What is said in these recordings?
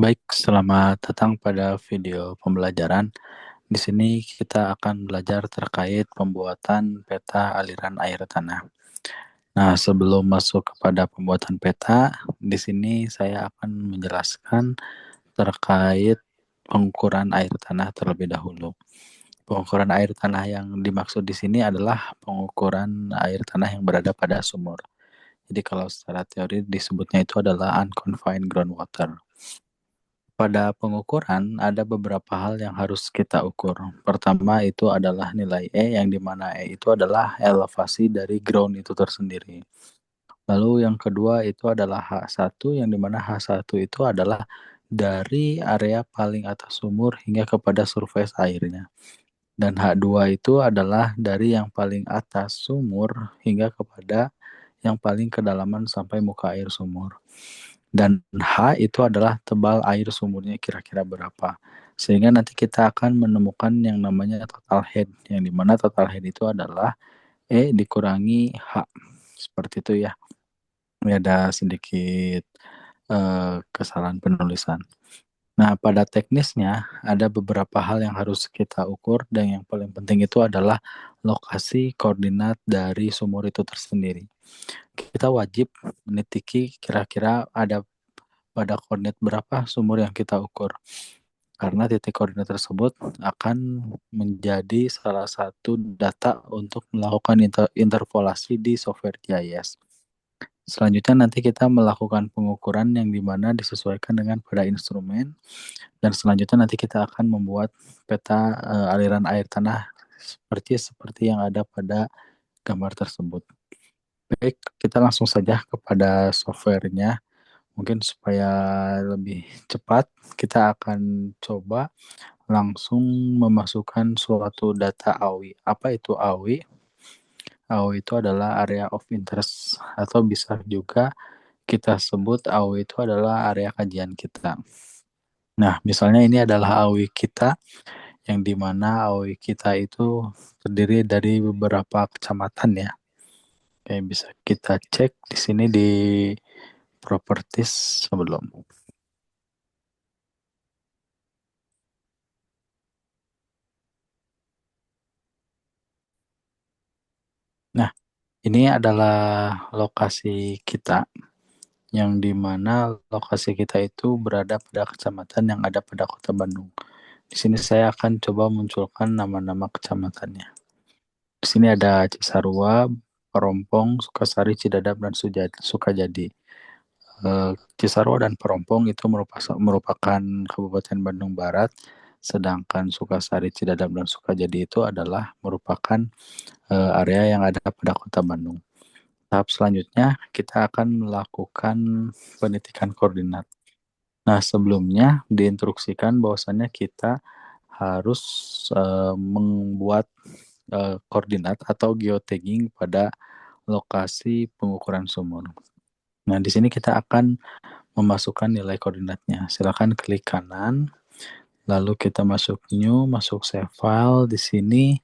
Baik, selamat datang pada video pembelajaran. Di sini kita akan belajar terkait pembuatan peta aliran air tanah. Nah, sebelum masuk kepada pembuatan peta, di sini saya akan menjelaskan terkait pengukuran air tanah terlebih dahulu. Pengukuran air tanah yang dimaksud di sini adalah pengukuran air tanah yang berada pada sumur. Jadi kalau secara teori disebutnya itu adalah unconfined groundwater. Pada pengukuran ada beberapa hal yang harus kita ukur. Pertama itu adalah nilai E, yang dimana E itu adalah elevasi dari ground itu tersendiri. Lalu yang kedua itu adalah H1, yang dimana H1 itu adalah dari area paling atas sumur hingga kepada surface airnya. Dan H2 itu adalah dari yang paling atas sumur hingga kepada yang paling kedalaman sampai muka air sumur. Dan H itu adalah tebal air sumurnya kira-kira berapa. Sehingga nanti kita akan menemukan yang namanya total head, yang dimana total head itu adalah E dikurangi H. Seperti itu ya. Ini ada sedikit kesalahan penulisan. Nah, pada teknisnya ada beberapa hal yang harus kita ukur, dan yang paling penting itu adalah lokasi koordinat dari sumur itu tersendiri. Kita wajib menitiki kira-kira ada pada koordinat berapa sumur yang kita ukur. Karena titik koordinat tersebut akan menjadi salah satu data untuk melakukan interpolasi di software GIS. Selanjutnya nanti kita melakukan pengukuran yang dimana disesuaikan dengan pada instrumen, dan selanjutnya nanti kita akan membuat peta aliran air tanah seperti yang ada pada gambar tersebut. Baik, kita langsung saja kepada softwarenya. Mungkin supaya lebih cepat, kita akan coba langsung memasukkan suatu data AWI. Apa itu AWI? AWI itu adalah area of interest, atau bisa juga kita sebut AWI itu adalah area kajian kita. Nah, misalnya ini adalah AWI kita, yang dimana AWI kita itu terdiri dari beberapa kecamatan ya. Oke, bisa kita cek di sini di properties sebelum. Nah, ini adalah lokasi kita, yang dimana lokasi kita itu berada pada kecamatan yang ada pada Kota Bandung. Di sini saya akan coba munculkan nama-nama kecamatannya. Di sini ada Cisarua, Perompong, Sukasari, Cidadap, dan Sukajadi. Cisarua dan Perompong itu merupakan Kabupaten Bandung Barat, sedangkan Sukasari, Cidadap, dan Sukajadi itu adalah merupakan area yang ada pada Kota Bandung. Tahap selanjutnya kita akan melakukan penitikan koordinat. Nah, sebelumnya diinstruksikan bahwasannya kita harus membuat koordinat atau geotagging pada lokasi pengukuran sumur. Nah, di sini kita akan memasukkan nilai koordinatnya. Silakan klik kanan, lalu kita masuk new, masuk save file. Di sini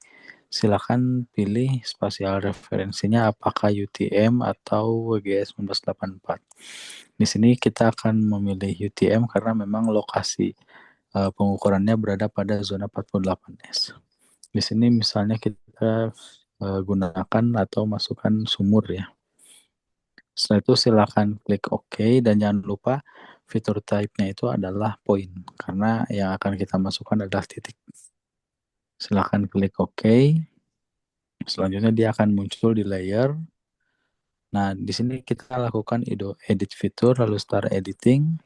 silakan pilih spasial referensinya apakah UTM atau WGS 1984. Di sini kita akan memilih UTM karena memang lokasi pengukurannya berada pada zona 48S. Di sini misalnya kita gunakan atau masukkan sumur ya. Setelah itu silakan klik OK, dan jangan lupa fitur type-nya itu adalah point, karena yang akan kita masukkan adalah titik. Silakan klik OK. Selanjutnya dia akan muncul di layer. Nah, di sini kita lakukan edit fitur, lalu start editing.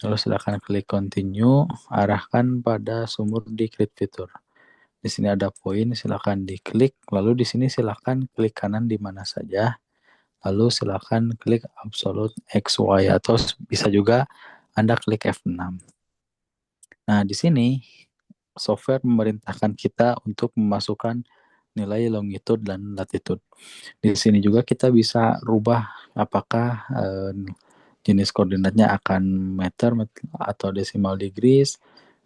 Lalu silakan klik continue, arahkan pada sumur di create fitur. Di sini ada poin, silakan diklik. Lalu di sini silakan klik kanan di mana saja. Lalu silakan klik absolute XY, atau bisa juga Anda klik F6. Nah, di sini software memerintahkan kita untuk memasukkan nilai longitude dan latitude. Di sini juga kita bisa rubah apakah jenis koordinatnya akan meter atau decimal degrees,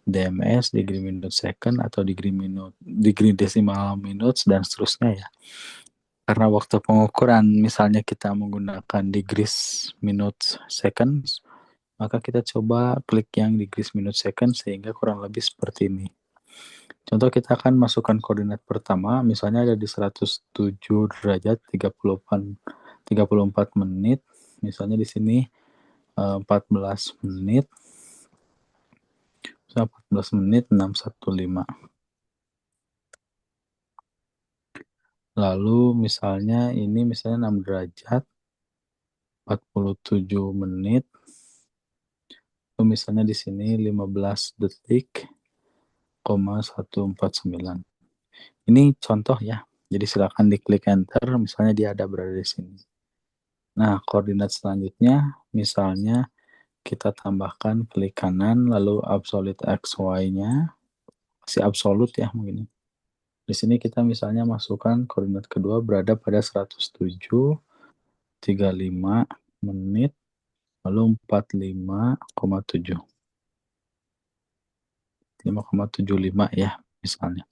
DMS, degree minute second, atau degree decimal minutes, dan seterusnya ya. Karena waktu pengukuran misalnya kita menggunakan degrees minutes seconds, maka kita coba klik yang degrees minute second sehingga kurang lebih seperti ini. Contoh kita akan masukkan koordinat pertama, misalnya ada di 107 derajat 34 menit, misalnya di sini 14 menit, 14 menit 615. Lalu misalnya ini misalnya 6 derajat 47 menit. Lalu misalnya di sini 15 detik, 149. Ini contoh ya. Jadi silakan diklik enter, misalnya dia ada berada di sini. Nah, koordinat selanjutnya misalnya kita tambahkan klik kanan lalu absolute XY-nya, kasih absolut ya mungkin. Di sini kita misalnya masukkan koordinat kedua berada pada 107, 35 menit, lalu 45,7. 5,75 ya misalnya.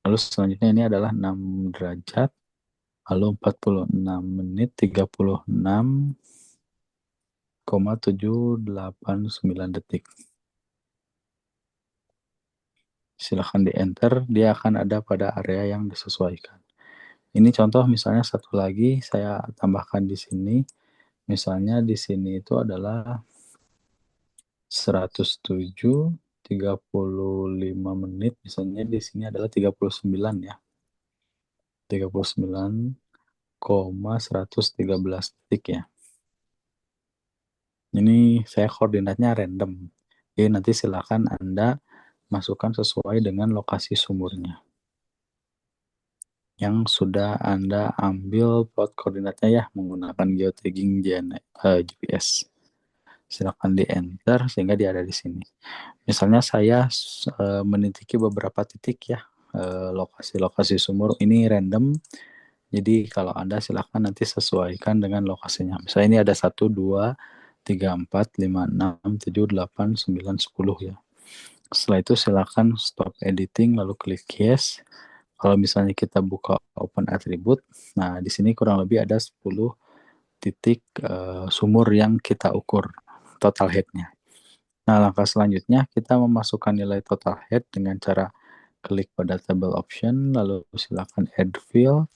Lalu selanjutnya ini adalah 6 derajat, lalu 46 menit 36,789 detik. Silahkan di enter, dia akan ada pada area yang disesuaikan. Ini contoh misalnya satu lagi saya tambahkan di sini. Misalnya di sini itu adalah 107, 35 menit, misalnya di sini adalah 39 ya. 39,113 detik ya. Ini saya koordinatnya random. Jadi nanti silakan Anda masukkan sesuai dengan lokasi sumurnya yang sudah Anda ambil plot koordinatnya ya menggunakan geotagging GPS. Silakan di enter sehingga dia ada di sini. Misalnya saya menitiki beberapa titik ya, lokasi-lokasi sumur ini random. Jadi kalau Anda silakan nanti sesuaikan dengan lokasinya. Misalnya ini ada 1, 2, 3, 4, 5, 6, 7, 8, 9, 10 ya. Setelah itu silakan stop editing lalu klik yes. Kalau misalnya kita buka open attribute, nah di sini kurang lebih ada 10 titik sumur yang kita ukur total headnya. Nah, langkah selanjutnya kita memasukkan nilai total head dengan cara klik pada table option, lalu silakan add field.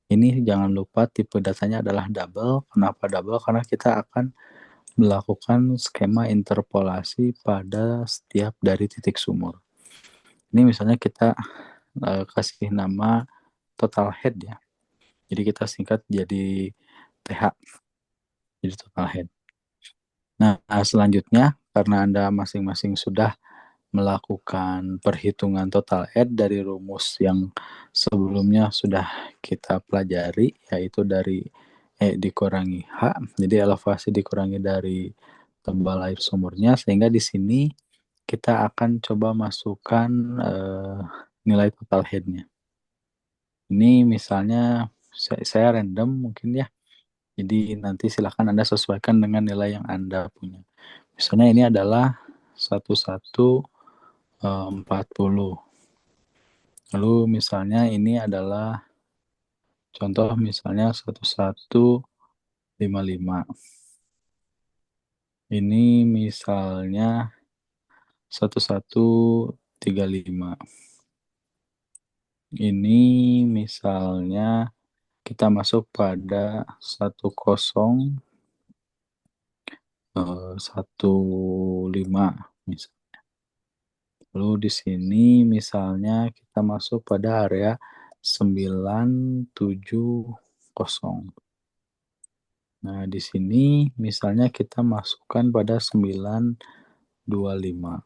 Ini jangan lupa tipe datanya adalah double. Kenapa double? Karena kita akan melakukan skema interpolasi pada setiap dari titik sumur. Ini misalnya kita kasih nama total head ya. Jadi kita singkat jadi TH, jadi total head. Nah, selanjutnya karena Anda masing-masing sudah melakukan perhitungan total head dari rumus yang sebelumnya sudah kita pelajari, yaitu dari E dikurangi H, jadi elevasi dikurangi dari tebal air sumurnya, sehingga di sini kita akan coba masukkan nilai total headnya. Ini misalnya saya random mungkin ya, jadi nanti silahkan Anda sesuaikan dengan nilai yang Anda punya. Misalnya ini adalah 1140. Lalu misalnya ini adalah contoh misalnya 1155. Ini misalnya 1135. Ini misalnya kita masuk pada 1015 misalnya. Lalu di sini misalnya kita masuk pada area 970. Nah, di sini misalnya kita masukkan pada 925.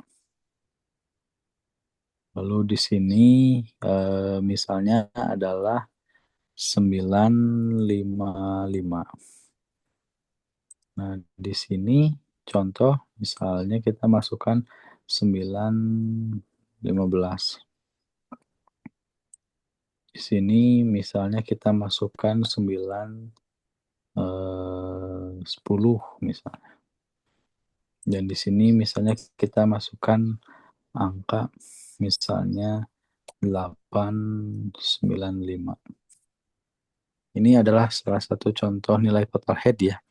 Lalu di sini misalnya adalah 955. Nah, di sini contoh misalnya kita masukkan 915. Di sini misalnya kita masukkan 10 misalnya. Dan di sini misalnya kita masukkan angka misalnya 895. Ini adalah salah satu contoh nilai total head ya.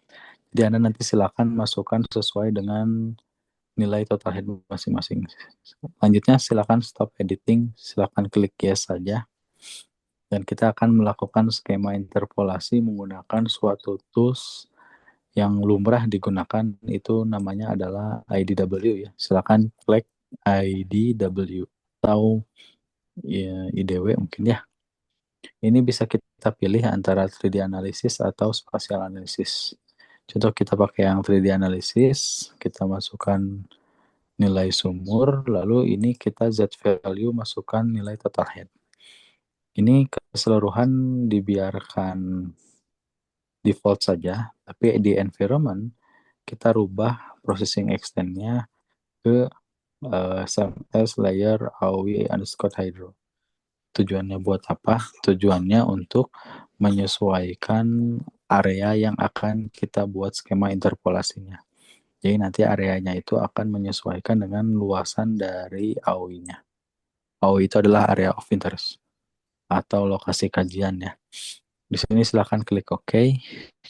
Jadi Anda nanti silakan masukkan sesuai dengan nilai total head masing-masing. Selanjutnya silakan stop editing, silakan klik yes saja. Dan kita akan melakukan skema interpolasi menggunakan suatu tools yang lumrah digunakan, itu namanya adalah IDW ya. Silakan klik IDW atau ya, IDW mungkin ya. Ini bisa kita pilih antara 3D analysis atau spatial analysis. Contoh kita pakai yang 3D analysis, kita masukkan nilai sumur, lalu ini kita Z value masukkan nilai total head. Ini keseluruhan dibiarkan default saja, tapi di environment kita rubah processing extend-nya ke as layer awi underscore hydro. Tujuannya buat apa? Tujuannya untuk menyesuaikan area yang akan kita buat skema interpolasinya. Jadi nanti areanya itu akan menyesuaikan dengan luasan dari AOI-nya. AOI itu adalah area of interest atau lokasi kajian ya. Di sini silahkan klik OK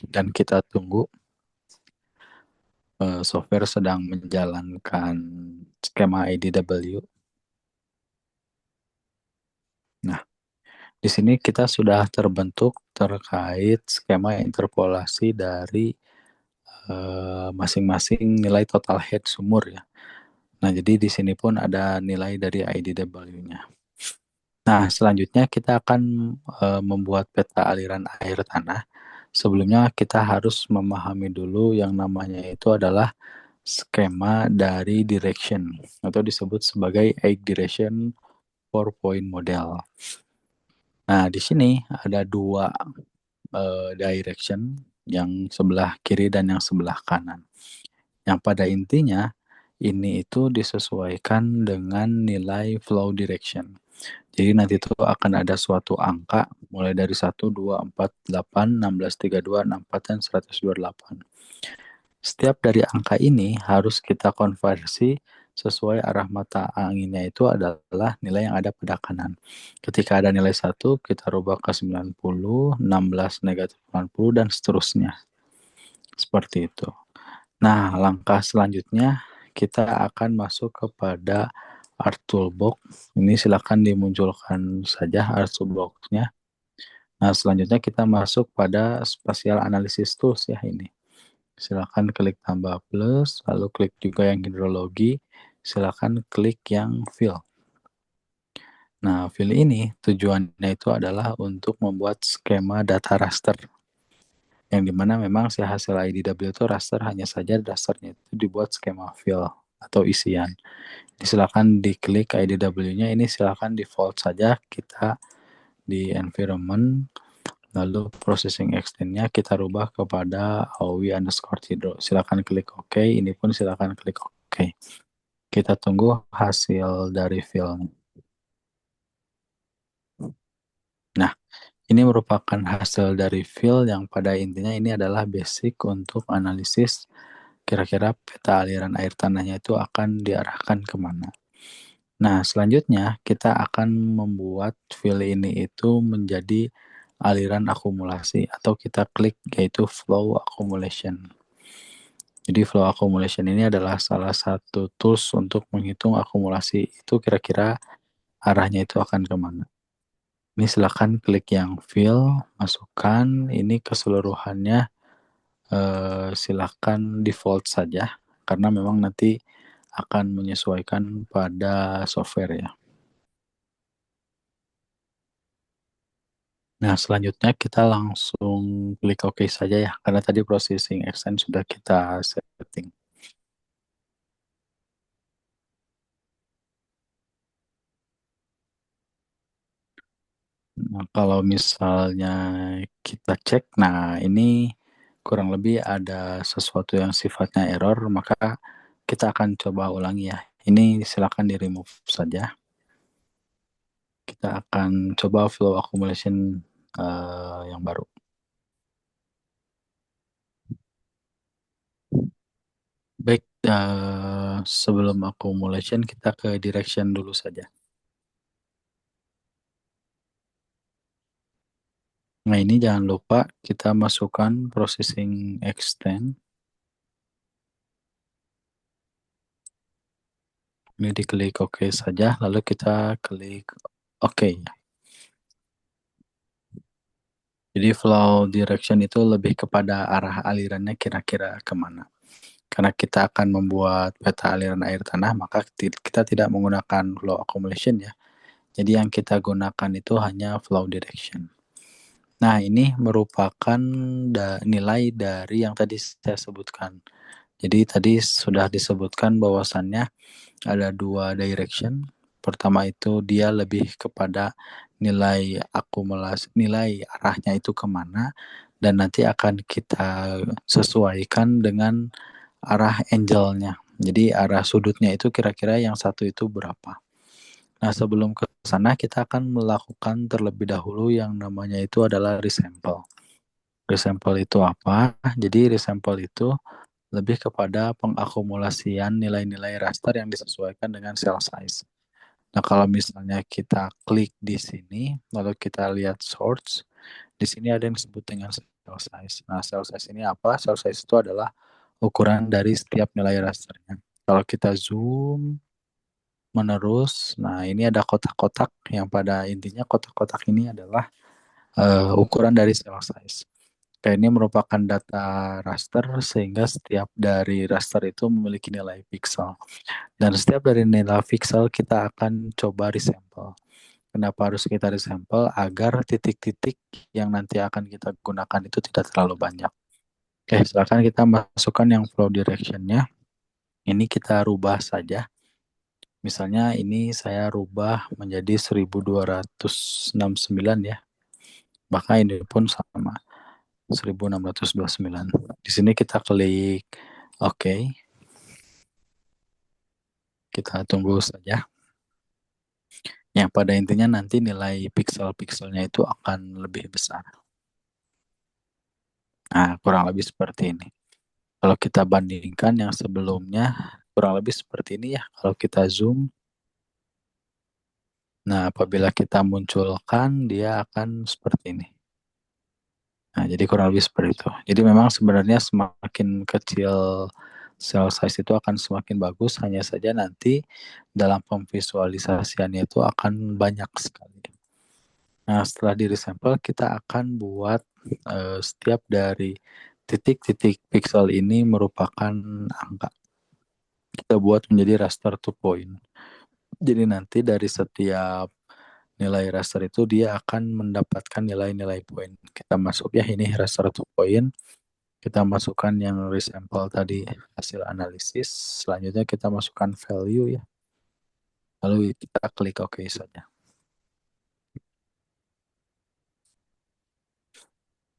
dan kita tunggu. Software sedang menjalankan skema IDW. Nah, di sini kita sudah terbentuk terkait skema interpolasi dari masing-masing nilai total head sumur ya. Nah, jadi di sini pun ada nilai dari IDW-nya. Nah, selanjutnya kita akan membuat peta aliran air tanah. Sebelumnya kita harus memahami dulu yang namanya itu adalah skema dari direction atau disebut sebagai egg direction 4-point model. Nah, di sini ada dua direction, yang sebelah kiri dan yang sebelah kanan. Yang pada intinya ini itu disesuaikan dengan nilai flow direction. Jadi nanti itu akan ada suatu angka mulai dari 1, 2, 4, 8, 16, 32, 64, dan 128. Setiap dari angka ini harus kita konversi sesuai arah mata anginnya itu adalah nilai yang ada pada kanan. Ketika ada nilai 1, kita rubah ke 90, 16 negatif 80, dan seterusnya. Seperti itu. Nah, langkah selanjutnya kita akan masuk kepada Art Toolbox. Ini silakan dimunculkan saja Art Toolbox-nya. Nah, selanjutnya kita masuk pada Spatial Analysis Tools ya ini. Silakan klik tambah plus, lalu klik juga yang hidrologi, silakan klik yang fill. Nah, fill ini tujuannya itu adalah untuk membuat skema data raster. Yang dimana memang si hasil IDW itu raster, hanya saja rasternya itu dibuat skema fill atau isian. Silakan diklik IDW-nya, ini silakan default saja, kita di environment, lalu processing extend-nya kita rubah kepada AOI underscore hydro. Silakan klik OK, ini pun silakan klik OK. Kita tunggu hasil dari fill. Nah, ini merupakan hasil dari fill yang pada intinya ini adalah basic untuk analisis kira-kira peta aliran air tanahnya itu akan diarahkan kemana. Nah, selanjutnya kita akan membuat fill ini itu menjadi aliran akumulasi atau kita klik yaitu flow accumulation. Jadi flow accumulation ini adalah salah satu tools untuk menghitung akumulasi itu kira-kira arahnya itu akan kemana. Ini silakan klik yang fill, masukkan ini keseluruhannya, silakan default saja karena memang nanti akan menyesuaikan pada software ya. Nah, selanjutnya kita langsung klik OK saja ya, karena tadi processing extend sudah kita setting. Nah, kalau misalnya kita cek, nah ini kurang lebih ada sesuatu yang sifatnya error, maka kita akan coba ulangi ya. Ini silakan di remove saja. Kita akan coba flow accumulation yang baru. Baik, sebelum accumulation kita ke direction dulu saja. Nah, ini jangan lupa kita masukkan processing extend. Ini diklik OK saja, lalu kita klik OK. Jadi flow direction itu lebih kepada arah alirannya kira-kira kemana. Karena kita akan membuat peta aliran air tanah, maka kita tidak menggunakan flow accumulation ya. Jadi yang kita gunakan itu hanya flow direction. Nah, ini merupakan nilai dari yang tadi saya sebutkan. Jadi tadi sudah disebutkan bahwasannya ada dua direction. Pertama itu dia lebih kepada nilai akumulasi, nilai arahnya itu kemana, dan nanti akan kita sesuaikan dengan arah angle-nya. Jadi arah sudutnya itu kira-kira yang satu itu berapa. Nah, sebelum ke sana kita akan melakukan terlebih dahulu yang namanya itu adalah resample. Resample itu apa? Jadi resample itu lebih kepada pengakumulasian nilai-nilai raster yang disesuaikan dengan cell size. Nah, kalau misalnya kita klik di sini, lalu kita lihat source, di sini ada yang disebut dengan cell size. Nah, cell size ini apa? Cell size itu adalah ukuran dari setiap nilai rasternya. Kalau kita zoom menerus, nah ini ada kotak-kotak yang pada intinya kotak-kotak ini adalah ukuran dari cell size. Kayak ini merupakan data raster sehingga setiap dari raster itu memiliki nilai pixel. Dan setiap dari nilai pixel kita akan coba resample. Kenapa harus kita resample? Agar titik-titik yang nanti akan kita gunakan itu tidak terlalu banyak. Oke, silakan kita masukkan yang flow direction-nya. Ini kita rubah saja. Misalnya ini saya rubah menjadi 1269 ya. Maka ini pun sama 1629. Di sini kita klik OK. Kita tunggu saja. Yang pada intinya nanti nilai pixel-pixelnya itu akan lebih besar. Nah, kurang lebih seperti ini. Kalau kita bandingkan yang sebelumnya, kurang lebih seperti ini ya. Kalau kita zoom, nah apabila kita munculkan, dia akan seperti ini. Nah, jadi kurang lebih seperti itu. Jadi memang sebenarnya semakin kecil cell size itu akan semakin bagus, hanya saja nanti dalam pemvisualisasiannya itu akan banyak sekali. Nah, setelah di resample, kita akan buat setiap dari titik-titik pixel ini merupakan angka. Kita buat menjadi raster to point. Jadi nanti dari setiap nilai raster itu dia akan mendapatkan nilai-nilai poin. Kita masuk ya, ini raster to point. Kita masukkan yang resample tadi hasil analisis. Selanjutnya kita masukkan value ya. Lalu kita klik OK saja.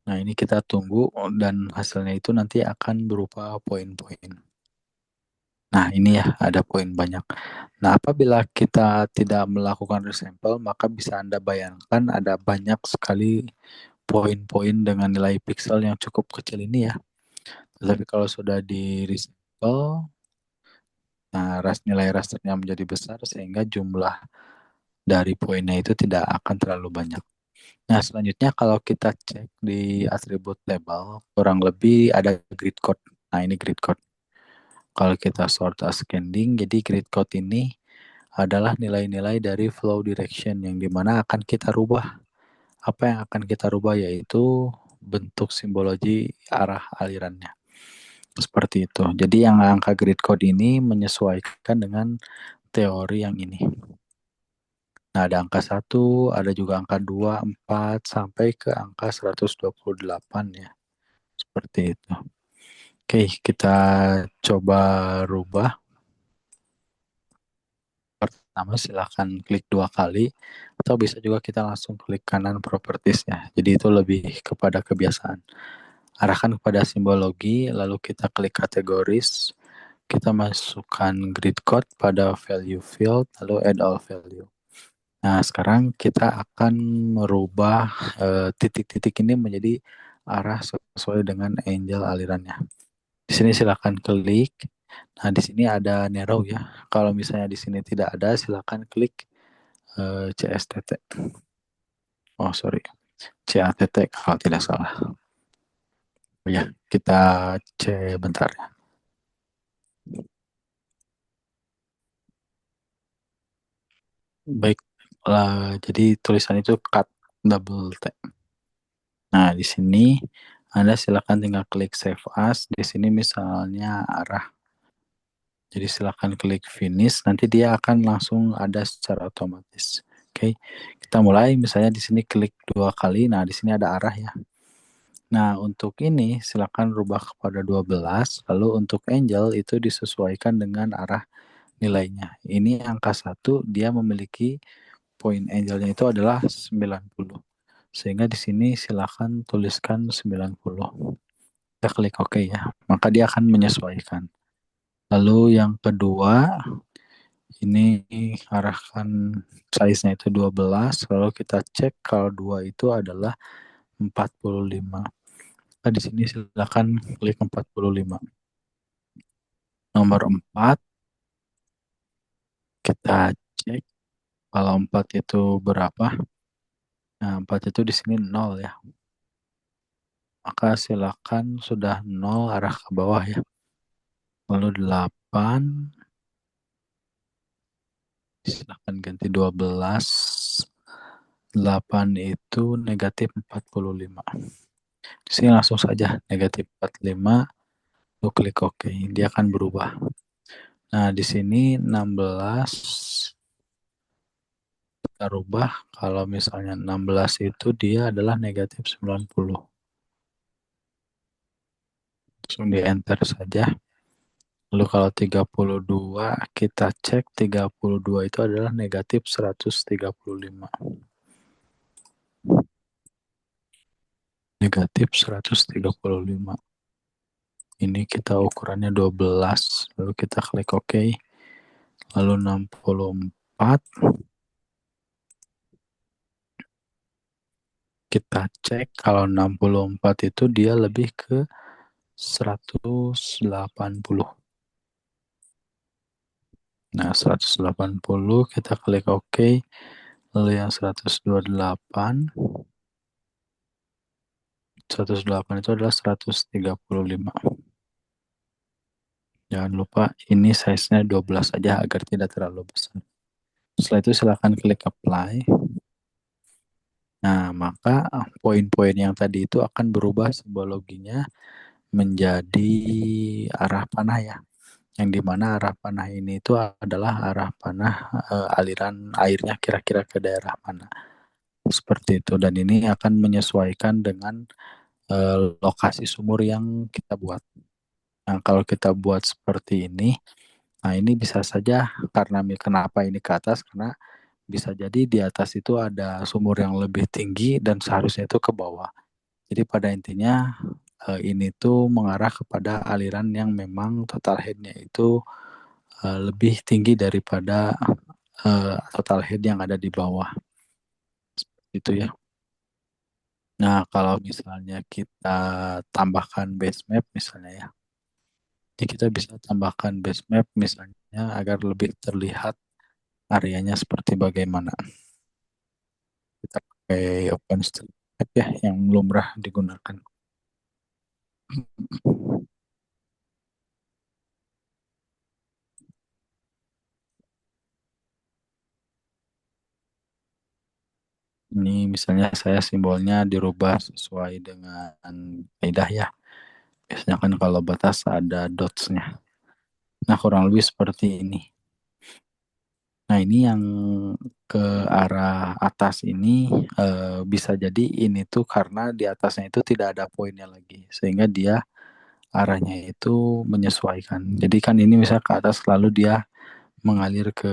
Nah, ini kita tunggu dan hasilnya itu nanti akan berupa poin-poin. Nah, ini ya ada poin banyak. Nah, apabila kita tidak melakukan resample, maka bisa Anda bayangkan ada banyak sekali poin-poin dengan nilai pixel yang cukup kecil ini ya. Tapi kalau sudah di resample, nah nilai rasternya menjadi besar sehingga jumlah dari poinnya itu tidak akan terlalu banyak. Nah, selanjutnya kalau kita cek di atribut label, kurang lebih ada grid code. Nah, ini grid code. Kalau kita sort ascending, jadi grid code ini adalah nilai-nilai dari flow direction yang dimana akan kita rubah. Apa yang akan kita rubah yaitu bentuk simbologi arah alirannya. Seperti itu. Jadi yang angka grid code ini menyesuaikan dengan teori yang ini. Nah, ada angka 1, ada juga angka 2, 4, sampai ke angka 128 ya. Seperti itu. Oke, kita coba rubah. Pertama silahkan klik 2 kali, atau bisa juga kita langsung klik kanan properties ya. Jadi itu lebih kepada kebiasaan. Arahkan kepada simbologi, lalu kita klik kategoris, kita masukkan grid code pada value field, lalu add all value. Nah, sekarang kita akan merubah titik-titik ini menjadi arah sesuai dengan angle alirannya. Di sini silakan klik. Nah, di sini ada narrow ya. Kalau misalnya di sini tidak ada, silakan klik CSTT. Oh, sorry. CATT kalau tidak salah. Oh ya, kita C bentar ya. Baik, jadi tulisan itu cut double T. Nah, di sini Anda silakan tinggal klik save as. Di sini misalnya arah. Jadi silakan klik finish, nanti dia akan langsung ada secara otomatis. Oke, kita mulai. Misalnya di sini klik 2 kali. Nah, di sini ada arah ya. Nah, untuk ini silakan rubah kepada 12. Lalu untuk angel itu disesuaikan dengan arah nilainya. Ini angka 1, dia memiliki point angelnya itu adalah 90. Sehingga di sini silakan tuliskan 90. Kita klik OK ya. Maka dia akan menyesuaikan. Lalu yang kedua, ini arahkan size-nya itu 12. Lalu kita cek kalau 2 itu adalah 45. Nah, di sini silakan klik 45. Nomor 4, kita cek kalau 4 itu berapa. Nah, 4 itu di sini 0 ya. Maka silakan sudah 0 arah ke bawah ya. Lalu 8, silakan ganti 12. 8 itu negatif 45. Di sini langsung saja negatif 45. Lalu klik OK, dia akan berubah. Nah, di sini 16 kita rubah. Kalau misalnya 16 itu dia adalah negatif 90. Langsung di enter saja. Lalu kalau 32 kita cek 32 itu adalah negatif 135. Negatif 135. Ini kita ukurannya 12. Lalu kita klik OK. Lalu 64. Kita cek kalau 64 itu dia lebih ke 180. Nah, 180 kita klik OK. Lalu yang 128. 108 itu adalah 135. Jangan lupa ini size-nya 12 saja agar tidak terlalu besar. Setelah itu silakan klik apply. Nah, maka poin-poin yang tadi itu akan berubah simbologinya menjadi arah panah ya. Yang dimana arah panah ini itu adalah arah panah aliran airnya kira-kira ke daerah mana. Seperti itu. Dan ini akan menyesuaikan dengan lokasi sumur yang kita buat. Nah, kalau kita buat seperti ini, nah ini bisa saja karena kenapa ini ke atas, karena bisa jadi di atas itu ada sumur yang lebih tinggi dan seharusnya itu ke bawah. Jadi pada intinya ini tuh mengarah kepada aliran yang memang total head-nya itu lebih tinggi daripada total head yang ada di bawah. Itu ya. Nah, kalau misalnya kita tambahkan base map misalnya ya. Jadi kita bisa tambahkan base map misalnya agar lebih terlihat areanya seperti bagaimana. Kita pakai OpenStreetMap ya yang lumrah digunakan. Ini misalnya saya simbolnya dirubah sesuai dengan kaidah ya. Biasanya kan kalau batas ada dots-nya. Nah, kurang lebih seperti ini. Nah, ini yang ke arah atas ini bisa jadi ini tuh karena di atasnya itu tidak ada poinnya lagi. Sehingga dia arahnya itu menyesuaikan. Jadi kan ini misalnya ke atas lalu dia mengalir ke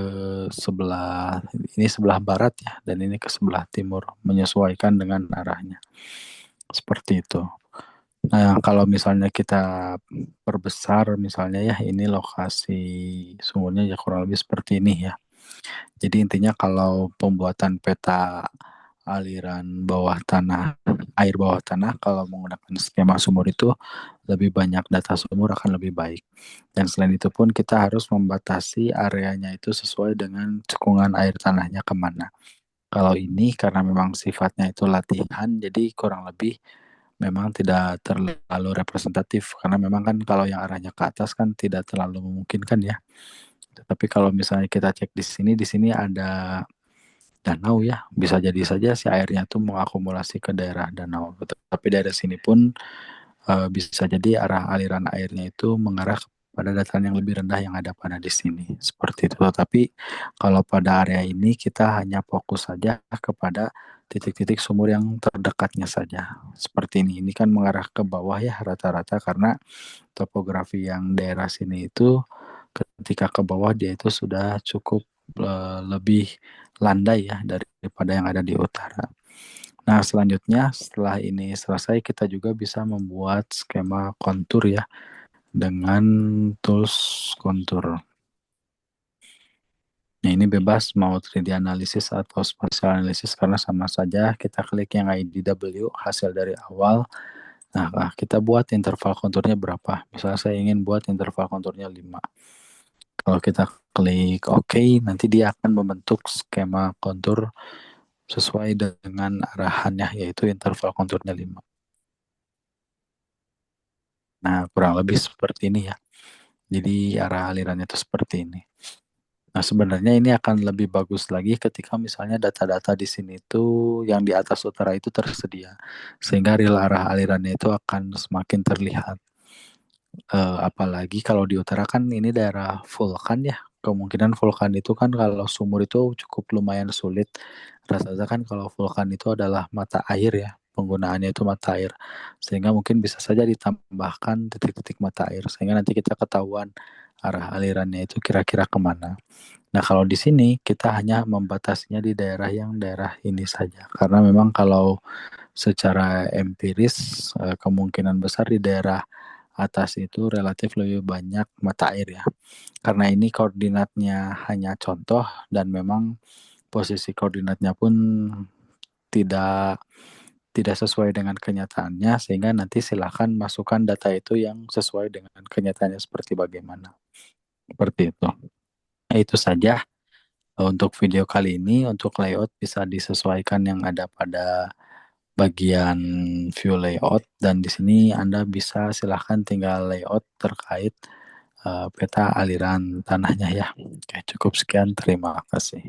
sebelah, ini sebelah barat ya, dan ini ke sebelah timur, menyesuaikan dengan arahnya. Seperti itu. Nah, kalau misalnya kita perbesar misalnya ya, ini lokasi sumurnya ya kurang lebih seperti ini ya. Jadi intinya kalau pembuatan peta aliran bawah tanah, air bawah tanah kalau menggunakan skema sumur itu lebih banyak data sumur akan lebih baik. Dan selain itu pun kita harus membatasi areanya itu sesuai dengan cekungan air tanahnya kemana. Kalau ini karena memang sifatnya itu latihan, jadi kurang lebih memang tidak terlalu representatif karena memang kan kalau yang arahnya ke atas kan tidak terlalu memungkinkan ya. Tapi kalau misalnya kita cek di sini ada danau ya, bisa jadi saja si airnya itu mengakumulasi ke daerah danau. Tapi dari sini pun bisa jadi arah aliran airnya itu mengarah pada dataran yang lebih rendah yang ada pada di sini. Seperti itu. Tapi kalau pada area ini kita hanya fokus saja kepada titik-titik sumur yang terdekatnya saja. Seperti ini. Ini kan mengarah ke bawah ya rata-rata karena topografi yang daerah sini itu ketika ke bawah dia itu sudah cukup lebih landai ya daripada yang ada di utara. Nah, selanjutnya setelah ini selesai kita juga bisa membuat skema kontur ya dengan tools kontur. Nah, ini bebas mau 3D analisis atau spatial analisis karena sama saja kita klik yang IDW hasil dari awal. Nah, kita buat interval konturnya berapa. Misalnya saya ingin buat interval konturnya 5. Kalau kita klik OK, nanti dia akan membentuk skema kontur sesuai dengan arahannya, yaitu interval konturnya 5. Nah, kurang lebih seperti ini ya. Jadi arah alirannya itu seperti ini. Nah, sebenarnya ini akan lebih bagus lagi ketika misalnya data-data di sini tuh yang di atas utara itu tersedia. Sehingga real arah alirannya itu akan semakin terlihat. Apalagi kalau di utara kan ini daerah vulkan ya. Kemungkinan vulkan itu kan kalau sumur itu cukup lumayan sulit. Rata-rata kan kalau vulkan itu adalah mata air ya. Penggunaannya itu mata air. Sehingga mungkin bisa saja ditambahkan titik-titik mata air. Sehingga nanti kita ketahuan arah alirannya itu kira-kira kemana. Nah kalau di sini kita hanya membatasinya di daerah ini saja. Karena memang kalau secara empiris kemungkinan besar di daerah atas itu relatif lebih banyak mata air ya. Karena ini koordinatnya hanya contoh dan memang posisi koordinatnya pun tidak tidak sesuai dengan kenyataannya sehingga nanti silakan masukkan data itu yang sesuai dengan kenyataannya seperti bagaimana. Seperti itu. Nah, itu saja untuk video kali ini. Untuk layout bisa disesuaikan yang ada pada bagian view layout dan di sini Anda bisa silahkan tinggal layout terkait peta aliran tanahnya ya. Oke, cukup sekian. Terima kasih.